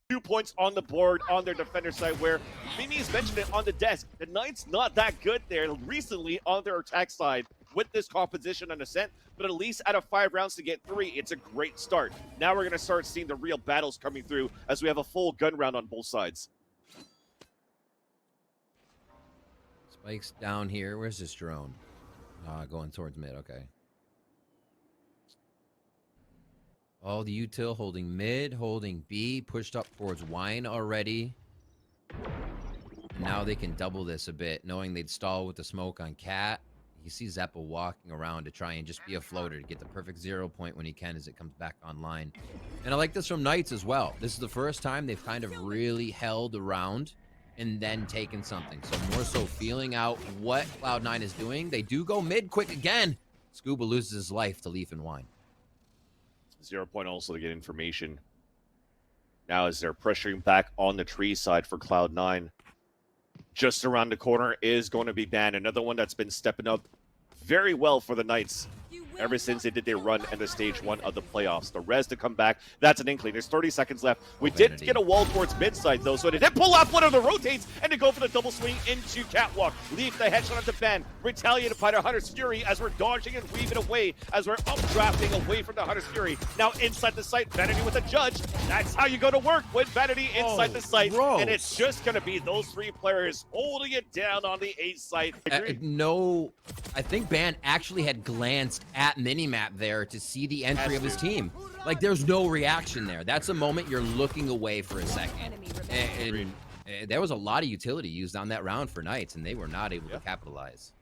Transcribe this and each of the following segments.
2 points on the board on their defender side, where Mimi's mentioned it on the desk. The Knights not that good there recently on their attack side with this composition on Ascent, but at least out of 5 rounds to get 3, it's a great start. Now we're going to start seeing the real battles coming through as we have a full gun round on both sides. Spike's down here. Where's this drone? Going towards mid. Okay. Oh, the util holding mid, holding B, pushed up towards wine already. And now they can double this a bit, knowing they'd stall with the smoke on Cat. You see Zeppa walking around to try and just be a floater to get the perfect 0 point when he can as it comes back online. And I like this from Knights as well. This is the first time they've kind of really held around and then taken something. So more so feeling out what Cloud9 is doing. They do go mid quick again. Scuba loses his life to Leaf and Wine. 0 point also to get information. Now as they're pressuring back on the tree side for Cloud9. Just around the corner is going to be banned. Another one that's been stepping up very well for the Knights ever since they did their run in the stage 1 of the playoffs. The res to come back, that's an inkling. There's 30 seconds left. We did get a wall towards mid side though, so they did pull off one of the rotates and to go for the double swing into Catwalk. Leave the headshot onto Ben. Retaliated by the Hunter's Fury as we're dodging and weaving away as we're updrafting away from the Hunter's Fury. Now inside the site, Vanity with a judge. That's how you go to work with Vanity inside the site. Gross. And it's just going to be those 3 players holding it down on the A site. No, I think Ban actually had glanced at minimap there to see the entry of his team. Like, there's no reaction there. That's a moment you're looking away for a second. And there was a lot of utility used on that round for Knights, and they were not able to capitalize.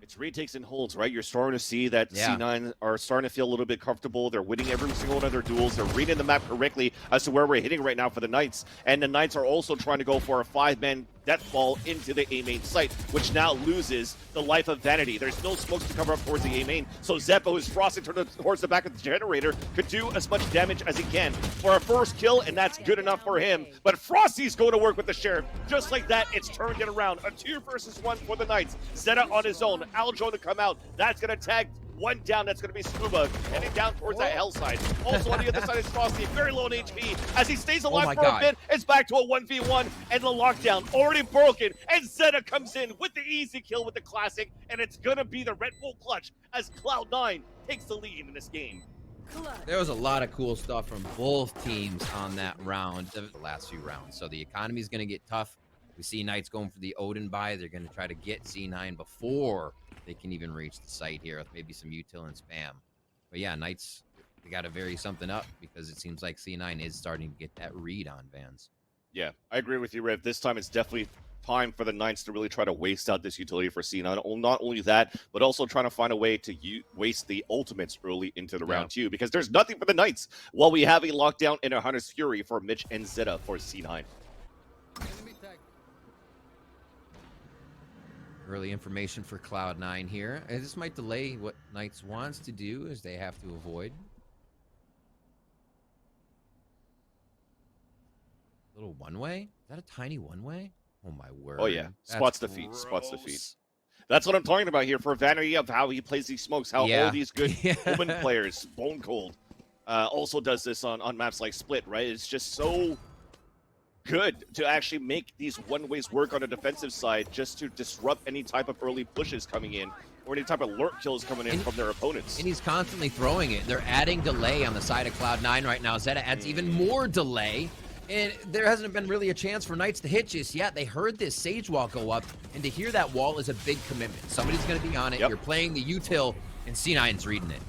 It's retakes and holds, right? You're starting to see that C9 are starting to feel a little bit comfortable. They're winning every single one of their duels. They're reading the map correctly as to where we're hitting right now for the Knights. And the Knights are also trying to go for a 5-man death fall into the A main site, which now loses the life of Vanity. There's no smokes to cover up towards the A main. So Zeppa, who's frosting towards the back of the generator, could do as much damage as he can for a first kill, and that's good enough for him. But Frosty's going to work with the Sheriff. Just like that, it's turned it around. A 2 versus 1 for the Knights. Zeta on his own. Aljo to come out. That's going to tag one down. That's going to be Scuba heading down towards that hell side. Also on the other side is Frosty, very low on HP. As he stays alive for a bit, it's back to a 1v1, and the lockdown already broken. And Zeta comes in with the easy kill with the classic, and it's going to be the Red Bull clutch as Cloud9 takes the lead in this game. There was a lot of cool stuff from both teams on that round, the last few rounds. So the economy is going to get tough. We see Knights going for the Odin buy. They're going to try to get C9 before they can even reach the site here with maybe some util and spam. But yeah, Knights, they got to vary something up because it seems like C9 is starting to get that read on Vans. Yeah, I agree with you, Rev. This time it's definitely time for the Knights to really try to waste out this utility for C9. Not only that, but also trying to find a way to waste the ultimates early into the round 2, because there's nothing for the Knights while we have a lockdown in a Hunter's Fury for Mitch and Zeta for C9. Early information for Cloud9 here. And this might delay what Knights wants to do, as they have to avoid. Little one-way? Is that a tiny one-way? Oh my word. Oh yeah, spots the feet, spots the feet. That's what I'm talking about here for Vanity, of how he plays these smokes, how all these good woman players, Bone Cold, also does this on maps like Split, right? It's just so good to actually make these one-ways work on the defensive side just to disrupt any type of early pushes coming in or any type of lurk kills coming in from their opponents. And he's constantly throwing it. They're adding delay on the side of Cloud9 right now. Zeta adds even more delay. And there hasn't been really a chance for Knights to hit just yet. They heard this Sage Wall go up, and to hear that wall is a big commitment. Somebody's going to be on it. You're playing the util, and C9's reading it.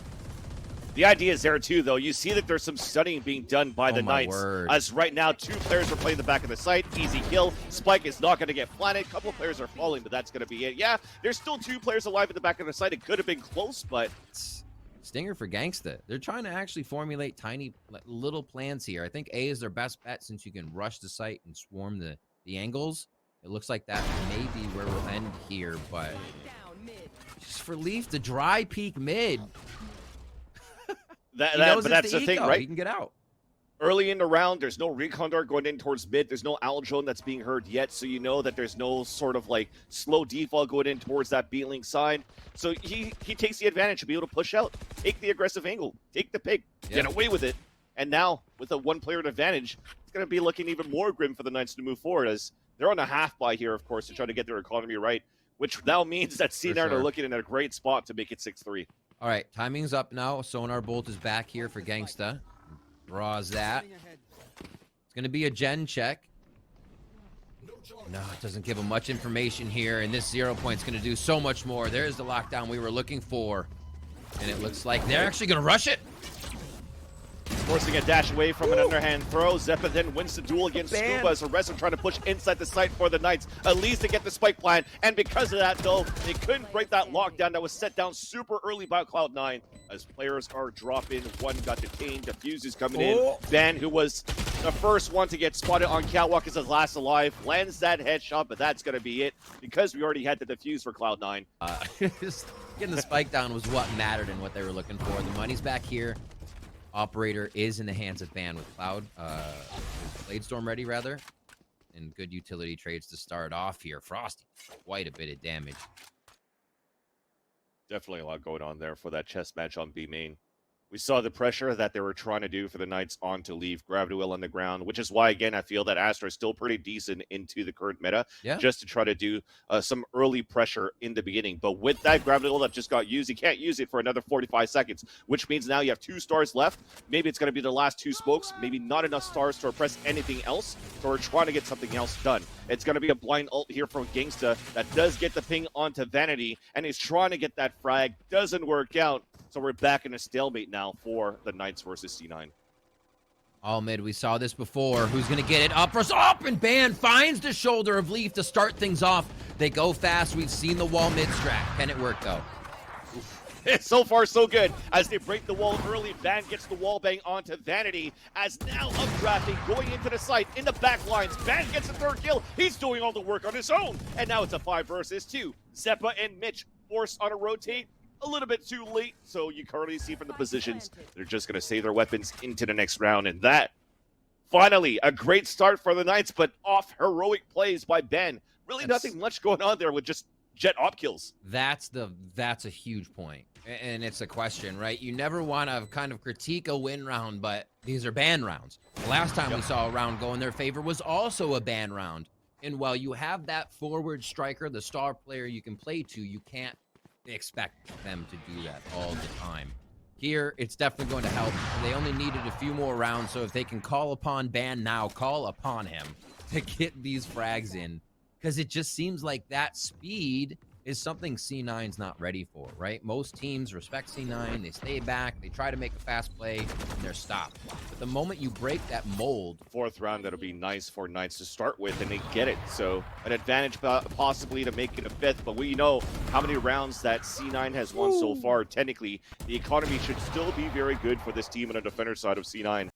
The idea is there too, though. You see that there's some studying being done by the Knights. As right now, 2 players are playing the back of the site. Easy kill. Spike is not going to get planted. A couple of players are falling, but that's going to be it. Yeah, there's still 2 players alive at the back of the site. It could have been close, but Stinger for Gangsta. They're trying to actually formulate tiny little plans here. I think A is their best bet since you can rush the site and swarm the angles. It looks like that may be where we'll end here, but just for Leaf to dry peek mid. But that's the thing, right? He can get out. Early in the round, there's no recon dart going in towards mid. There's no Aljon that's being heard yet, so you know that there's no sort of like slow default going in towards that B-Link side. So he takes the advantage to be able to push out, take the aggressive angle, take the pick, get away with it. And now, with a one-player advantage, it's going to be looking even more grim for the Knights to move forward, as they're on a half buy here, of course, to try to get their economy right, which now means that C9 are looking in a great spot to make it 6-3. All right, timing's up now. Sonar Bolt is back here for Gangsta. Draws that. It's going to be a gen check. No, it doesn't give him much information here, and this 0 point's going to do so much more. There's the lockdown we were looking for, and it looks like they're actually going to rush it. Forcing a dash away from an underhand throw. Zeppa then wins the duel against Scuba as the rest are trying to push inside the site for the Knights, at least to get the spike plan. And because of that, though, they couldn't break that lockdown that was set down super early by Cloud9 as players are dropping. One got detained. Defuse is coming in. Ben, who was the first one to get spotted on Catwalk, is the last alive. Lands that headshot, but that's going to be it because we already had the defuse for Cloud9. Just getting the spike down was what mattered and what they were looking for. The money's back here. Operator is in the hands of Ban with Cloud. Bladestorm ready, rather. And good utility trades to start off here. Frosty, quite a bit of damage. Definitely a lot going on there for that chess match on B main. We saw the pressure that they were trying to do for the Knights on to leave Gravity Well on the ground, which is why, again, I feel that Astra is still pretty decent into the current meta, just to try to do some early pressure in the beginning. But with that Gravity Well that just got used, you can't use it for another 45 seconds, which means now you have 2 stars left. Maybe it's going to be the last 2 smokes, maybe not enough stars to oppress anything else, so we're trying to get something else done. It's going to be a blind ult here from Gangsta that does get the ping onto Vanity, and he's trying to get that frag. Doesn't work out. So we're back in a stalemate now for the Knights versus C9. All mid, we saw this before. Who's going to get it? Up, and Ban finds the shoulder of Leaf to start things off. They go fast. We've seen the wall mid strat. Can it work, though? So far, so good. As they break the wall early, Van gets the wall bang onto Vanity. As now updrafting, going into the site, in the back lines. Van gets the 3rd kill. He's doing all the work on his own. And now it's a 5 versus 2. Zeppa and Mitch forced on a rotate. A little bit too late, so you currently see from the positions, they're just going to save their weapons into the next round. And that, finally, a great start for the Knights, but off heroic plays by Ben. Really nothing much going on there with just jet op kills. That's a huge point. And it's a question, right? You never want to kind of critique a win round, but these are ban rounds. The last time we saw a round go in their favor was also a ban round. And while you have that forward striker, the star player you can play to, you can't expect them to do that all the time. Here, it's definitely going to help. They only needed a few more rounds, so if they can call upon Ban now, call upon him to get these frags in, because it just seems like that speed is something C9's not ready for, right? Most teams respect C9, they stay back, they try to make a fast play, and they're stopped. But the moment you break that mold... 4th round, that'll be nice for Knights to start with, and they get it. So an advantage possibly to make it a 5th, but we know how many rounds that C9 has won so far. Technically, the economy should still be very good for this team on the defender side of C9.